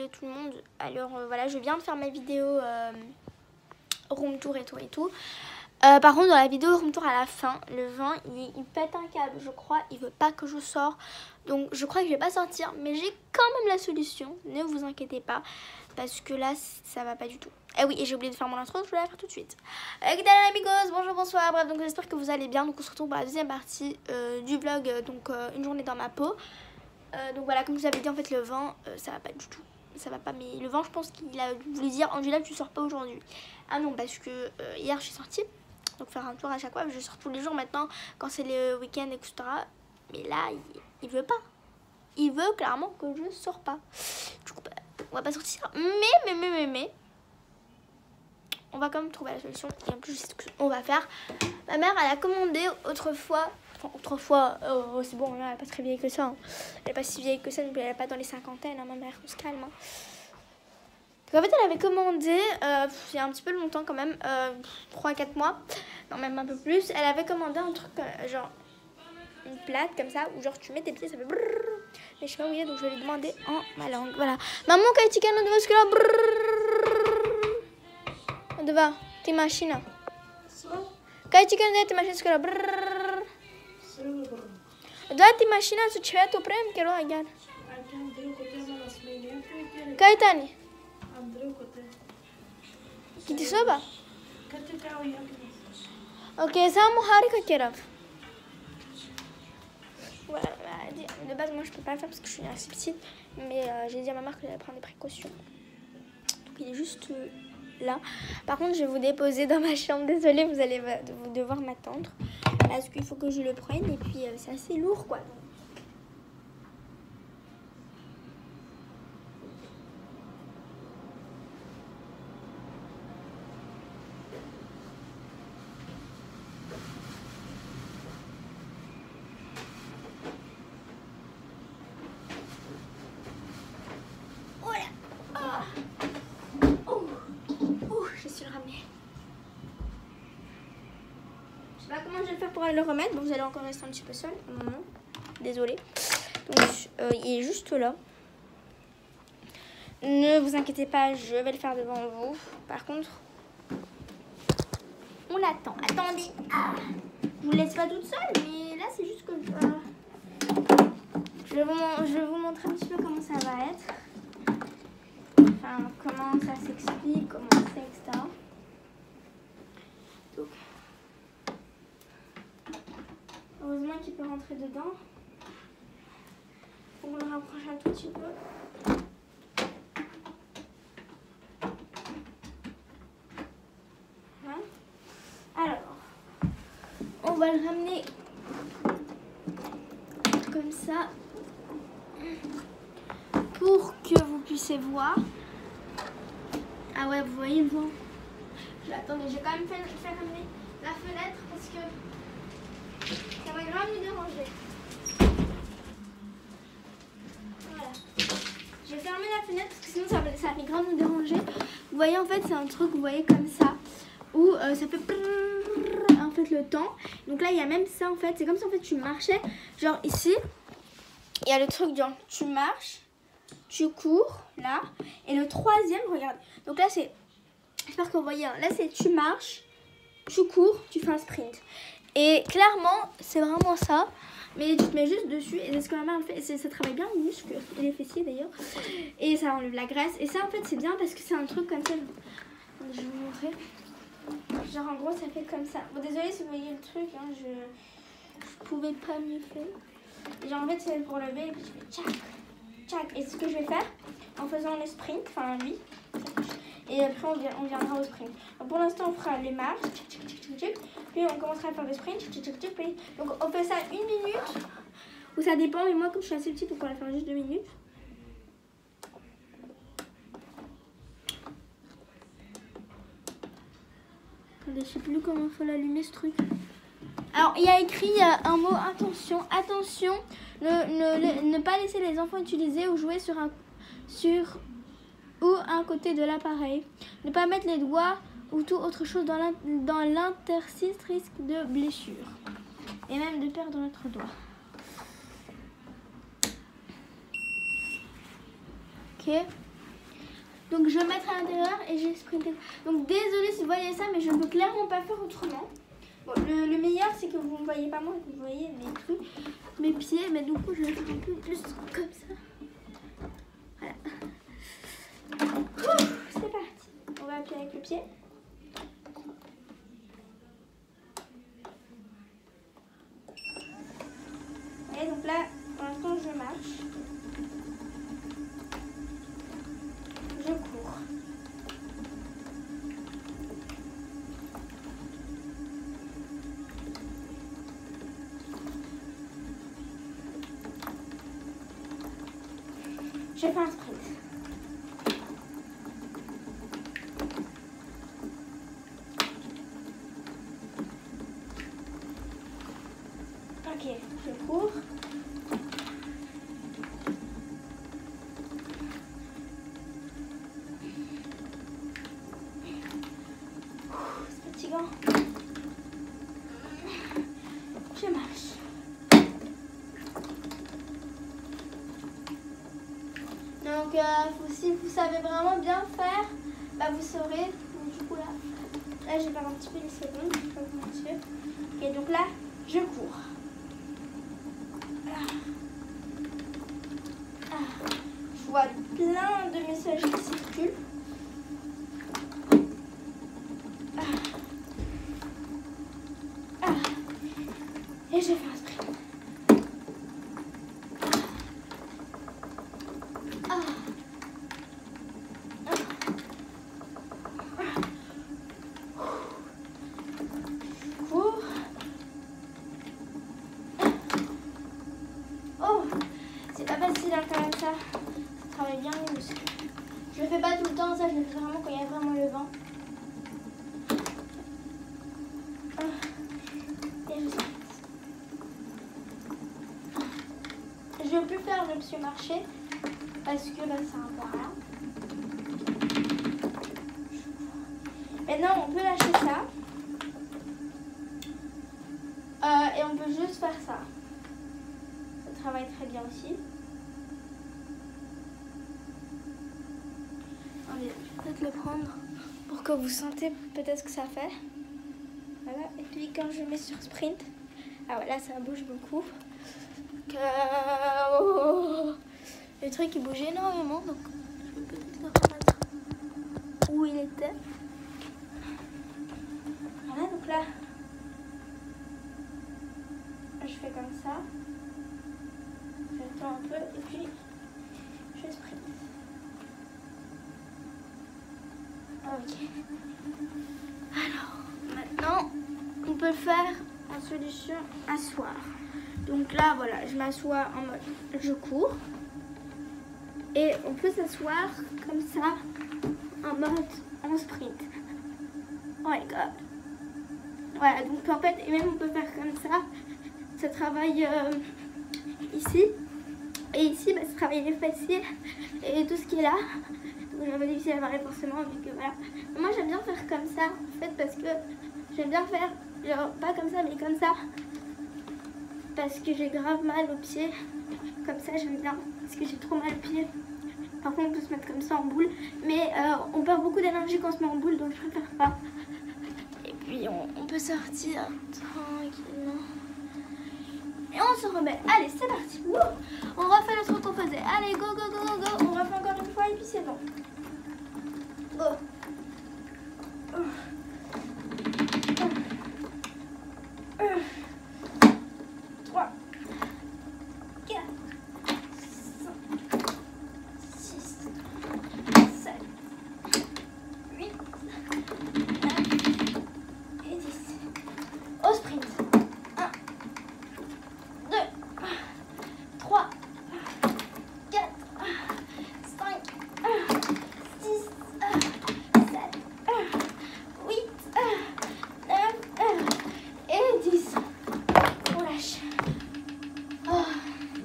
retrouver tout le monde. Alors voilà, je viens de faire ma vidéo room tour et tout. Par contre, dans la vidéo room tour à la fin, le vent il pète un câble, je crois. Il veut pas que je sorte. Donc je crois que je vais pas sortir. Mais j'ai quand même la solution. Ne vous inquiétez pas. Parce que là, ça va pas du tout. Et oui, et j'ai oublié de faire mon intro, je vais la faire tout de suite. ¿Qué tal amigos? Bonjour, bonsoir. Bref, donc j'espère que vous allez bien. Donc on se retrouve pour la deuxième partie du vlog. Donc une journée dans ma peau. Donc voilà, comme je vous avais dit, en fait, le vent, ça va pas du tout. Ça va pas, mais le vent, je pense qu'il a voulu dire Angela, tu sors pas aujourd'hui. Ah non, parce que hier, je suis sortie. Donc faire un tour à chaque fois. Je sors tous les jours maintenant quand c'est le week-end, etc. Mais là, il veut pas. Il veut clairement que je sors pas. Du coup, on va pas sortir. Mais on va quand même trouver la solution. Et en plus, je sais ce qu'on va faire. Ma mère, elle a commandé autrefois. Enfin, autrefois, c'est bon, elle n'est pas très vieille que ça. Hein. Elle n'est pas si vieille que ça, donc elle n'est pas dans les cinquantaines, hein, ma mère, on se calme. Hein. Donc en fait, elle avait commandé, il y a un petit peu longtemps quand même, 3 à 4 mois, non même un peu plus. Elle avait commandé un truc, genre, une plate comme ça, où genre tu mets tes pieds, ça fait brrrr. Mais je sais pas où il est, donc je vais lui demander en ma langue. Voilà. Maman, quand tu gagnes, on doit se là. On doit, tes machines. Quand tu gagnes, tes machines, que là. Dati machina su ceto prem che lo agan. Kaitani. Kiti soba. Ok, ça mohari ka kerav. Voilà, de base moi je peux pas le faire parce que je suis assez petite, mais j'ai dit à ma mère que j'allais prendre des précautions. Donc il est juste là. Par contre je vais vous déposer dans ma chambre. Désolée, vous allez devoir m'attendre. Parce qu'il faut que je le prenne et puis c'est assez lourd quoi. Comment je vais faire pour aller le remettre? Bon, vous allez encore rester un petit peu seul. Désolée. Donc, il est juste là. Ne vous inquiétez pas, je vais le faire devant vous. Par contre, on l'attend. Attendez. Ah, je vous laisse pas toute seule, mais là, c'est juste que je vais vous montrer un petit peu comment ça va être. Enfin, comment ça s'explique, comment c'est, etc. Donc, heureusement qu'il peut rentrer dedans. On le rapproche un tout petit peu. Voilà. Alors, on va le ramener comme ça pour que vous puissiez voir. Ah ouais, vous voyez le vent. Attendez, j'ai quand même fait ramener la fenêtre parce que ça va grave me déranger. Voilà. Je vais fermer la fenêtre parce que sinon ça va grave me déranger. Vous voyez, en fait, c'est un truc, vous voyez, comme ça, où ça fait en fait le temps. Donc là, il y a même ça, en fait. C'est comme si, en fait, tu marchais. Genre ici, il y a le truc, genre, tu marches, tu cours, là. Et le troisième, regardez. Donc là, c'est, j'espère que vous voyez, hein. Là, c'est tu marches, tu cours, tu fais un sprint. Et clairement, c'est vraiment ça. Mais tu te mets juste dessus et c'est ce que ma mère fait. Et ça travaille bien les muscles et les fessiers d'ailleurs. Et ça enlève la graisse. Et ça, en fait, c'est bien parce que c'est un truc comme ça. Je vais vous montrer. Genre, en gros, ça fait comme ça. Bon, désolée si vous voyez le truc. Hein, je pouvais pas mieux faire. Et genre, en fait, c'est pour lever. Et puis, je fais tchac, tchac. Et c'est ce que je vais faire en faisant le sprint. Enfin, lui. Et après, on viendra au sprint. Donc, pour l'instant, on fera les marches. Puis, on commencera à faire le sprint. Donc, on fait ça 1 minute. Ou ça dépend. Mais moi, comme je suis assez petite, on va faire juste 2 minutes. Attendez, je sais plus comment il faut l'allumer, ce truc. Alors, il y a écrit un mot attention. Attention, ne pas laisser les enfants utiliser ou jouer sur un côté de l'appareil. Ne pas mettre les doigts ou tout autre chose dans l'interstice risque de blessure. Et même de perdre notre doigt. Ok. Donc je vais mettre à l'intérieur et j'ai sprinté. Donc désolée si vous voyez ça, mais je ne peux clairement pas faire autrement. Bon, le meilleur c'est que vous ne voyez pas moi, que vous voyez mes trucs, mes pieds, mais du coup je vais faire un peu plus comme ça. Voilà. C'est parti. On va appuyer avec le pied. Et donc là, pour l'instant je marche. Je cours. Je fais un sprint. Ok, je cours. C'est fatigant. Je marche. Donc, si vous savez vraiment bien faire, bah, vous saurez. Donc, du coup, là je vais faire un petit peu les secondes. Je vais pas vous mentir. Et donc là, je cours. Je vois plein de messages qui circulent. Et j'ai fait un sprint. Oh, c'est pas facile hein, quand même ça. Ça travaille bien les muscles. Je le fais pas tout le temps, ça je le fais vraiment quand il y a vraiment le vent. Et je sprint. Je ne veux plus faire l'option marché parce que là ça un peu rien. Maintenant on peut lâcher ça. Et on peut juste faire ça. Ça travaille très bien aussi. Allez, je vais peut-être le prendre pour que vous sentez peut-être ce que ça fait. Voilà. Et puis quand je mets sur sprint, ah voilà, ça bouge beaucoup. Le truc il bouge énormément, donc je vais peut-être le remettre où il était. Voilà, donc là, je fais comme ça. J'attends un peu et puis je sprint. Ok. Alors, maintenant, on peut le faire en solution asseoir. Donc là, voilà, je m'assois en mode je cours. Et on peut s'asseoir comme ça, en mode en sprint. Oh my god. Voilà, donc en fait, et même on peut faire comme ça. Ça travaille ici. Et ici, bah, ça travaille les fessiers et tout ce qui est là. Donc j'avais difficile à varier forcément, vu que voilà. Moi, j'aime bien faire comme ça, en fait, parce que j'aime bien faire, genre, pas comme ça, mais comme ça. Parce que j'ai grave mal aux pieds. Comme ça, j'aime bien, parce que j'ai trop mal aux pieds. Par contre, on peut se mettre comme ça en boule. Mais on perd beaucoup d'énergie quand on se met en boule, donc je préfère pas. Et puis, on peut sortir tranquillement. Et on se remet. Allez, c'est parti. Wouh, on refait le truc qu'on faisait. Allez, go, go, go, go, go. On refait encore une fois et puis c'est bon. Go. 3, 4, 5, 6, 7, 8, 9 et 10. Au sprint. 1, 2, 3, 4, 5, 6, 7, 8, 9 et 10. On lâche. Oh,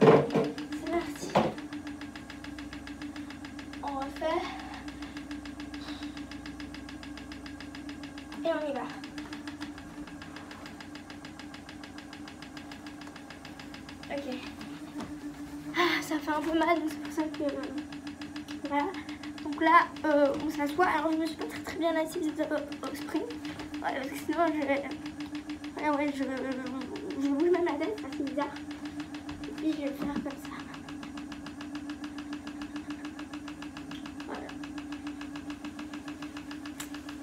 c'est parti. On refait. Et on y va. Ok. Ah, ça fait un peu mal, donc c'est pour ça que... voilà. Donc Donc là, on s'assoit. Alors je me suis pas très bien assise au spring. Voilà, parce que sinon je bouge même la tête, c'est bizarre. Et puis je vais le faire comme ça. Voilà.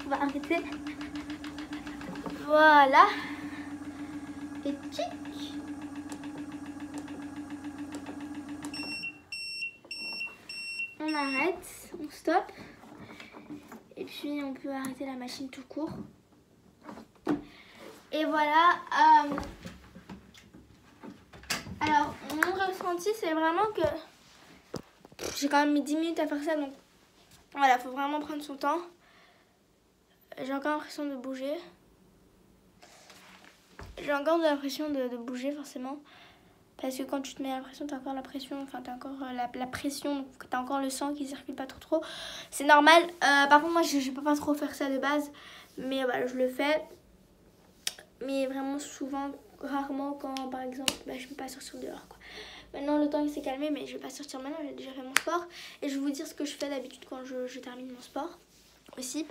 On va arrêter. Voilà. Et tic. On arrête, on stoppe. Et puis on peut arrêter la machine tout court. Et voilà. Alors, mon ressenti, c'est vraiment que j'ai quand même mis 10 minutes à faire ça. Donc voilà, faut vraiment prendre son temps. J'ai encore l'impression de bouger. J'ai encore l'impression de bouger forcément. Parce que quand tu te mets la pression, t'as encore la pression. Enfin, t'as encore la pression. Donc t'as encore le sang qui circule pas trop. C'est normal. Par contre, moi, je peux pas trop faire ça de base. Mais voilà, je le fais. Mais vraiment souvent, rarement quand, par exemple, je peux pas sortir dehors, quoi. Maintenant, le temps il s'est calmé, mais je vais pas sortir maintenant. J'ai déjà fait mon sport. Et je vais vous dire ce que je fais d'habitude quand je termine mon sport aussi.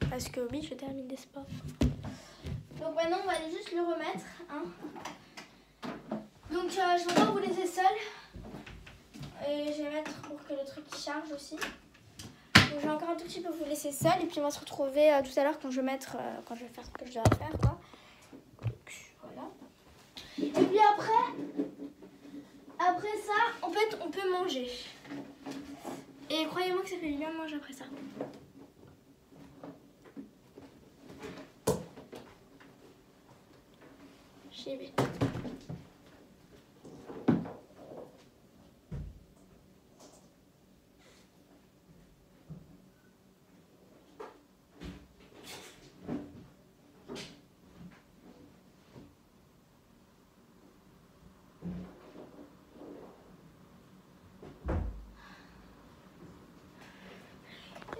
Parce que oui, je termine des sports. Donc maintenant, on va aller juste le remettre. Hein. Donc je vais encore vous laisser seul. Et je vais mettre pour que le truc charge aussi. Donc je vais encore un tout petit peu vous laisser seul. Et puis on va se retrouver tout à l'heure quand je vais faire ce que je dois faire, quoi. Donc voilà. Et puis après ça, en fait, on peut manger. Et croyez-moi que ça fait du bien de manger après ça. J'y vais.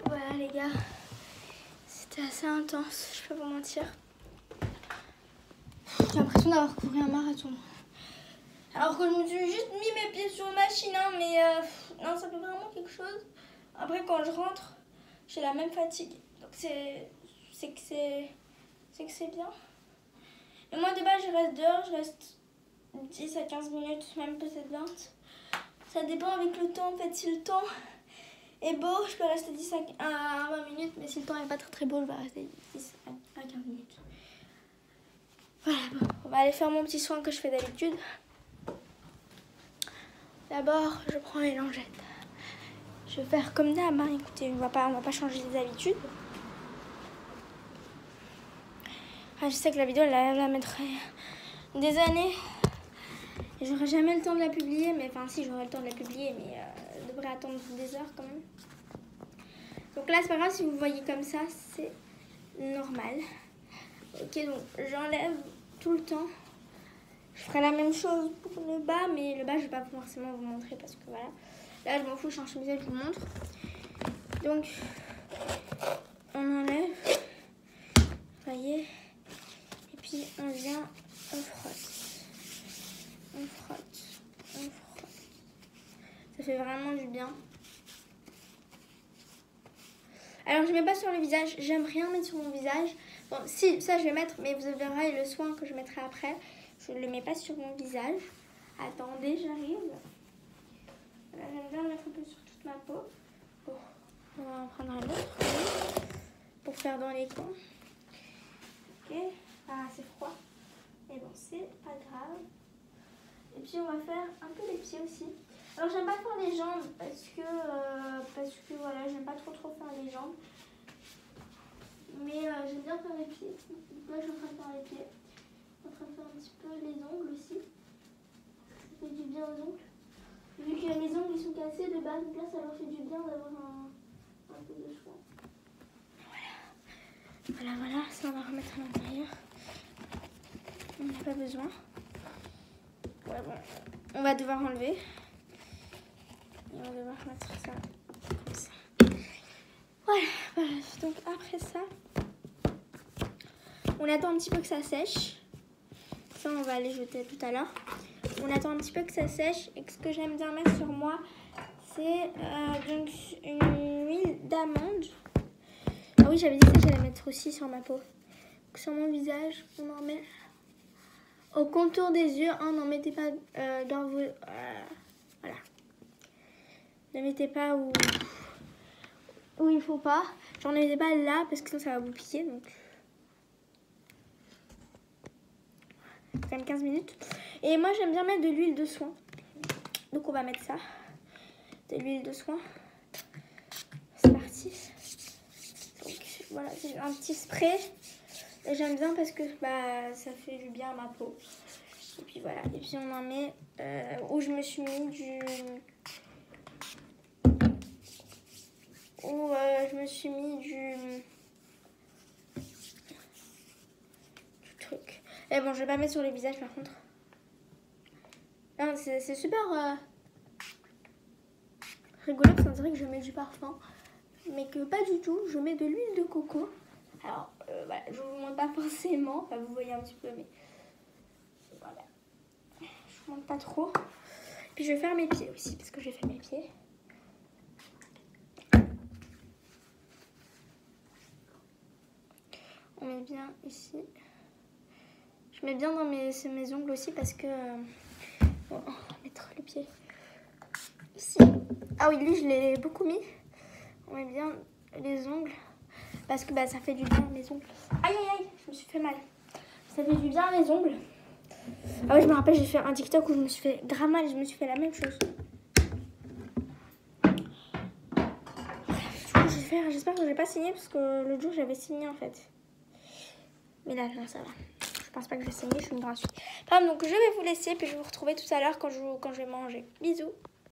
Voilà les gars, c'était assez intense, je peux pas vous mentir. J'ai l'impression d'avoir couru un marathon. Alors que je me suis juste mis mes pieds sur la machine, hein, mais non, ça fait vraiment quelque chose. Après quand je rentre, j'ai la même fatigue. Donc c'est que c'est bien. Et moi de base je reste dehors, je reste 10 à 15 minutes, même peut-être 20. Ça dépend avec le temps en fait, si le temps est beau, je peux rester 10 à 20 minutes, mais si le temps n'est pas très beau, je vais rester 10 à 15 minutes. Voilà, bon, on va aller faire mon petit soin que je fais d'habitude. D'abord, je prends les lingettes. Je vais faire comme d'hab, hein. Écoutez, on va pas changer les habitudes. Ah, je sais que la vidéo, elle la mettrait des années. Et j'aurai jamais le temps de la publier, mais enfin si, j'aurai le temps de la publier, mais je devrais attendre des heures quand même. Donc là, c'est pas grave si vous voyez comme ça, c'est normal. Ok, donc j'enlève tout le temps. Je ferai la même chose pour le bas, mais le bas, je vais pas forcément vous montrer parce que voilà. Là, je m'en fous, je suis en chemisette, je vous montre. Donc, on enlève. Vous voyez. Et puis, on vient, on frotte. On frotte, on frotte. Ça fait vraiment du bien. Alors, je ne mets pas sur le visage. J'aime rien mettre sur mon visage. Bon, si, ça, je vais mettre, mais vous verrez le soin que je mettrai après. Je ne le mets pas sur mon visage. Attendez, j'arrive. Voilà, j'aime bien le mettre un peu sur toute ma peau. Bon, on va en prendre un autre pour faire dans les coins. Ok. Ah, c'est froid. Mais bon, c'est pas grave. Et puis, on va faire un peu les pieds aussi. Alors, j'aime pas faire les jambes parce que voilà, j'aime pas trop faire les jambes. Mais j'aime bien faire les pieds. Là, je suis en train de faire les pieds. Je suis en train de faire un petit peu les ongles aussi. Ça fait du bien aux ongles. Vu que mes ongles ils sont cassés de base, donc là, ça leur fait du bien d'avoir un peu de soin. Voilà. Ça, on va remettre à l'intérieur. On n'a pas besoin. Ouais, bon. On va devoir enlever. Et on va devoir mettre ça comme ça. Voilà. Donc après ça, on attend un petit peu que ça sèche. Ça, on va les jeter tout à l'heure. On attend un petit peu que ça sèche. Et ce que j'aime bien mettre sur moi, c'est donc une d'amande. Ah oui, j'avais dit que j'allais mettre aussi sur ma peau. Donc, sur mon visage, on en met au contour des yeux. Hein, n'en mettez pas dans vos... voilà. Ne mettez pas où il faut pas. J'en mettez pas là parce que sinon ça va vous piquer. Donc quand même 15 minutes. Et moi j'aime bien mettre de l'huile de soin. Donc on va mettre ça. De l'huile de soin. C'est parti. Donc voilà, c'est un petit spray. Et j'aime bien parce que ça fait du bien à ma peau. Et puis voilà. Et puis on en met où je me suis mis du... Où je me suis mis du truc. Et bon, je vais pas mettre sur le visage par contre. Non, c'est super rigolo parce qu'on dirait que je mets du parfum. Mais que pas du tout. Je mets de l'huile de coco. Alors, voilà, je vous montre pas forcément. Enfin, vous voyez un petit peu, mais voilà. Je vous montre pas trop. Puis je vais faire mes pieds aussi parce que j'ai fait mes pieds. On met bien ici. Je mets bien dans mes ongles aussi parce que... bon, on va mettre le pied ici. Ah oui, lui, je l'ai beaucoup mis. On met bien les ongles parce que ça fait du bien mes ongles. Aïe, aïe, aïe, je me suis fait mal. Ça fait du bien les ongles. Ah oui, je me rappelle, j'ai fait un TikTok où je me suis fait grave mal. Je me suis fait la même chose. J'espère que je n'ai pas signé parce que l'autre jour, j'avais signé en fait. Mais là, non, ça va. Je pense pas que je vais saigner, je suis une grande fille. Enfin, donc je vais vous laisser, puis je vais vous retrouver tout à l'heure quand je vais manger. Bisous.